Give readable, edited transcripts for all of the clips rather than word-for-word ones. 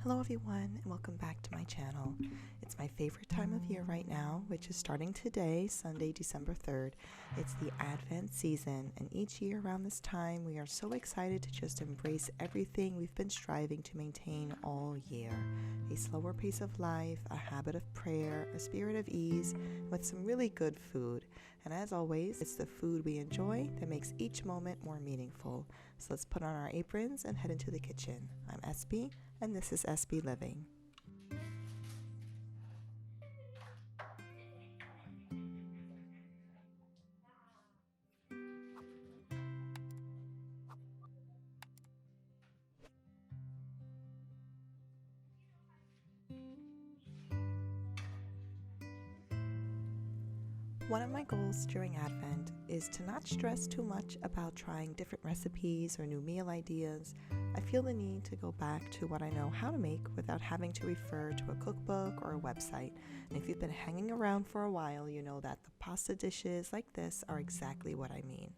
Hello everyone and welcome back to my channel. It's my favorite time of year right now, which is starting today, Sunday, December 3rd. It's the Advent season, and each year around this time we are so excited to just embrace everything we've been striving to maintain all year. A slower pace of life, a habit of prayer, a spirit of ease, with some really good food. And as always, it's the food we enjoy that makes each moment more meaningful. So let's put on our aprons and head into the kitchen. I'm SB, and this is SB Living. One of my goals during Advent is to not stress too much about trying different recipes or new meal ideas. I feel the need to go back to what I know how to make without having to refer to a cookbook or a website. And if you've been hanging around for a while, you know that the pasta dishes like this are exactly what I mean.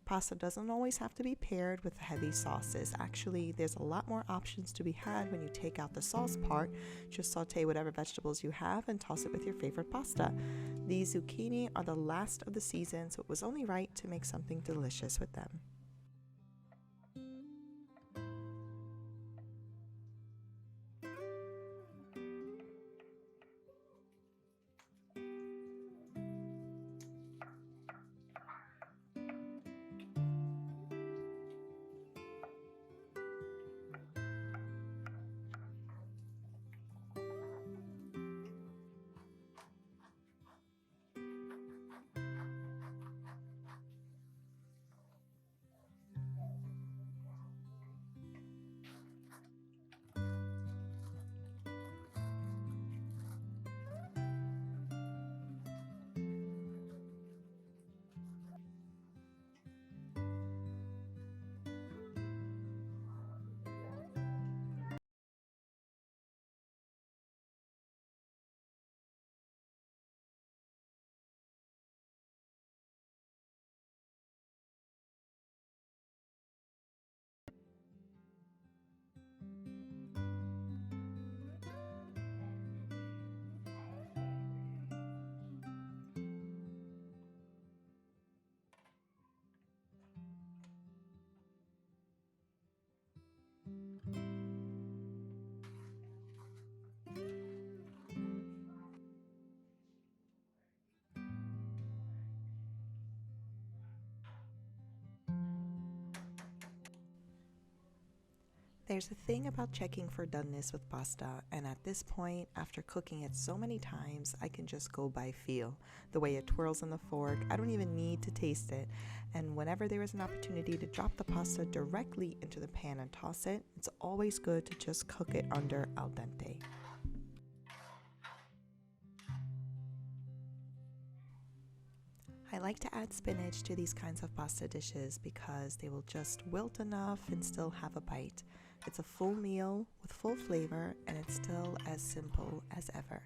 Pasta doesn't always have to be paired with heavy sauces. Actually, there's a lot more options to be had when you take out the sauce part. Just saute whatever vegetables you have and toss it with your favorite pasta. These zucchini are the last of the season, so it was only right to make something delicious with them. There's a thing about checking for doneness with pasta, and at this point, after cooking it so many times, I can just go by feel. The way it twirls on the fork, I don't even need to taste it. And whenever there is an opportunity to drop the pasta directly into the pan and toss it, it's always good to just cook it under al dente. I like to add spinach to these kinds of pasta dishes because they will just wilt enough and still have a bite. It's a full meal with full flavor, and it's still as simple as ever.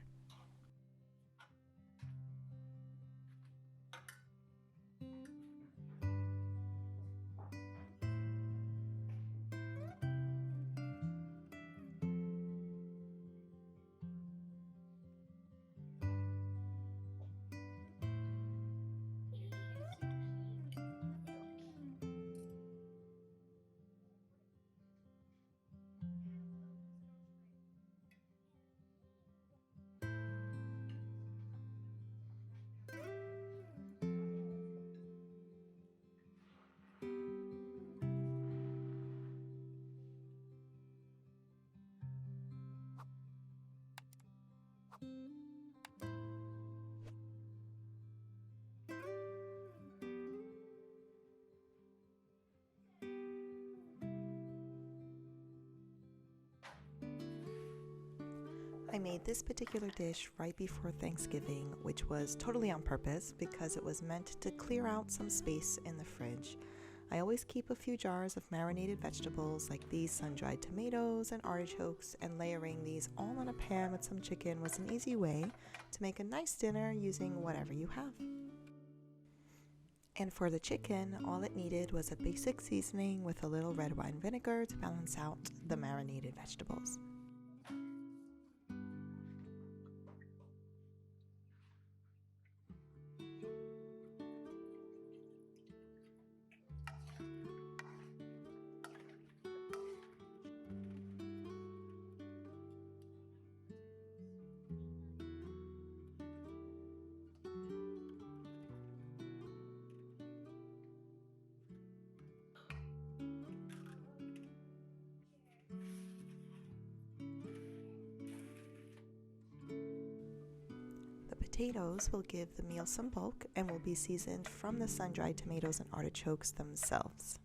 I made this particular dish right before Thanksgiving, which was totally on purpose because it was meant to clear out some space in the fridge. I always keep a few jars of marinated vegetables like these sun-dried tomatoes and artichokes, and layering these all on a pan with some chicken was an easy way to make a nice dinner using whatever you have. And for the chicken, all it needed was a basic seasoning with a little red wine vinegar to balance out the marinated vegetables. potatoes will give the meal some bulk and will be seasoned from the sun-dried tomatoes and artichokes themselves.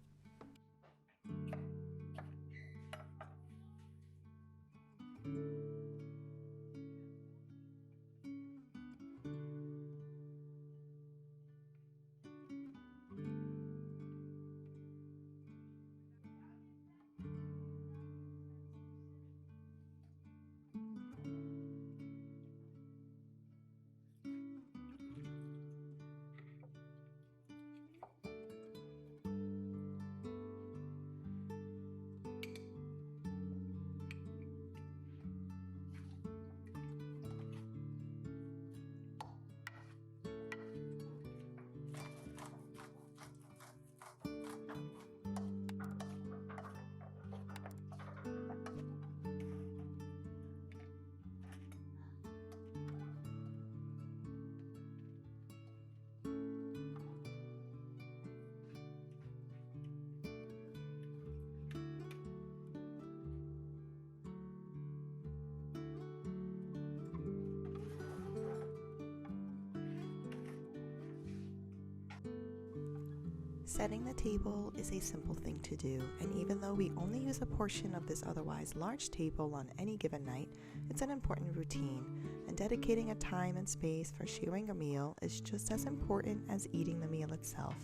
Setting the table is a simple thing to do, and even though we only use a portion of this otherwise large table on any given night, it's an important routine, and dedicating a time and space for sharing a meal is just as important as eating the meal itself,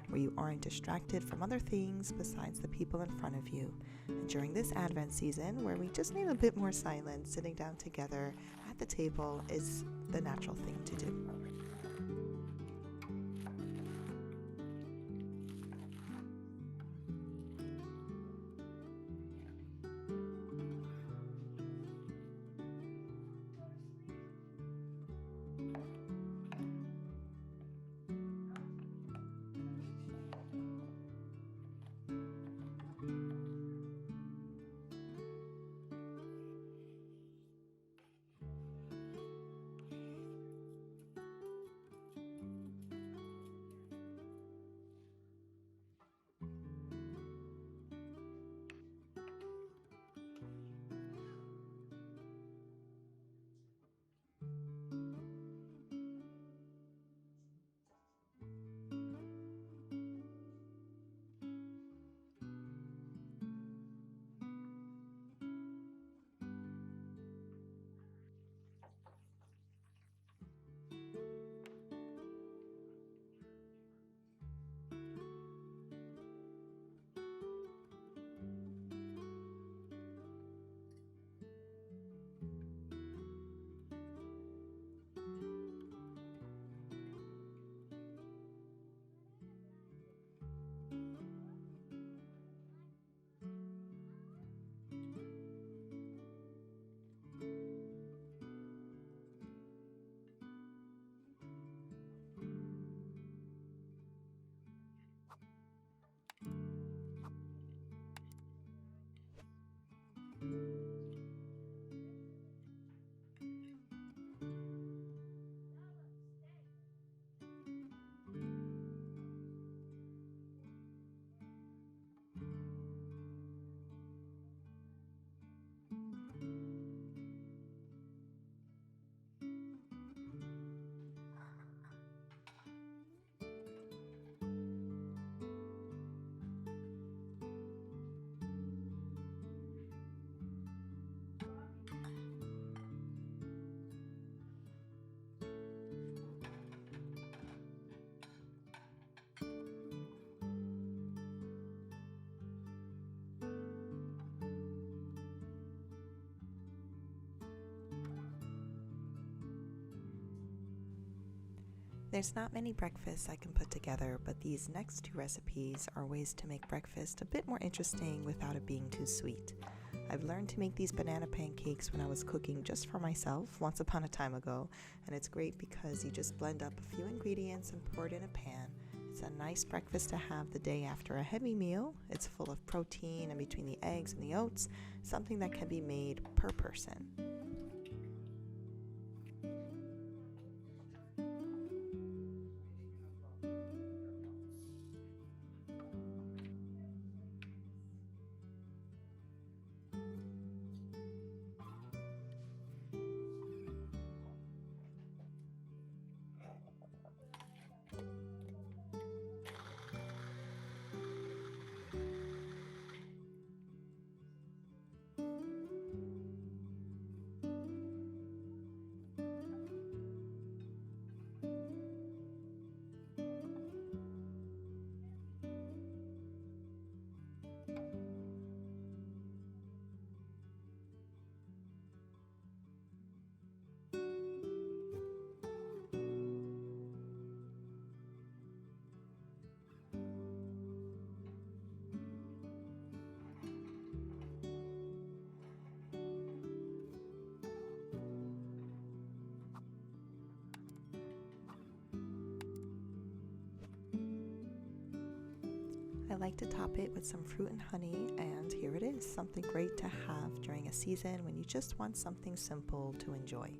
where you aren't distracted from other things besides the people in front of you. And during this Advent season, where we just need a bit more silence, sitting down together at the table is the natural thing to do. There's not many breakfasts I can put together, but these next two recipes are ways to make breakfast a bit more interesting without it being too sweet. I've learned to make these banana pancakes when I was cooking just for myself once upon a time ago, and it's great because you just blend up a few ingredients and pour it in a pan. It's a nice breakfast to have the day after a heavy meal. It's full of protein, and between the eggs and the oats, something that can be made per person. like to top it with some fruit and honey, and here it is, something great to have during a season when you just want something simple to enjoy.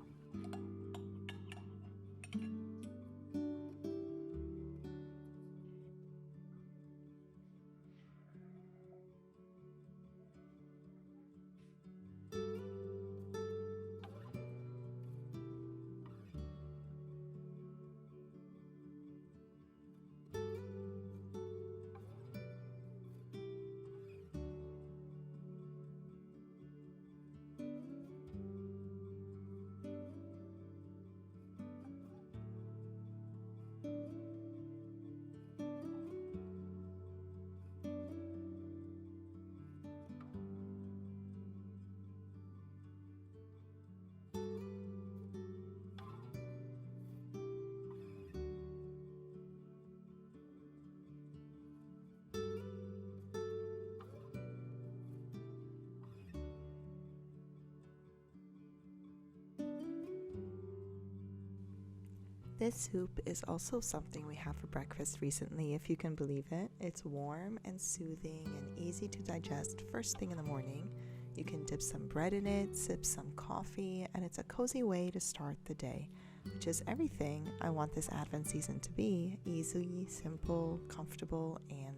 This soup is also something we had for breakfast recently, if you can believe it. It's warm and soothing and easy to digest first thing in the morning. You can dip some bread in it, sip some coffee, and it's a cozy way to start the day, which is everything I want this Advent season to be: easy, simple, comfortable, and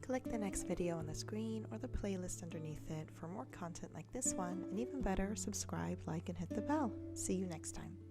click the next video on the screen or the playlist underneath it for more content like this one, and even better, subscribe, like, and hit the bell. See you next time.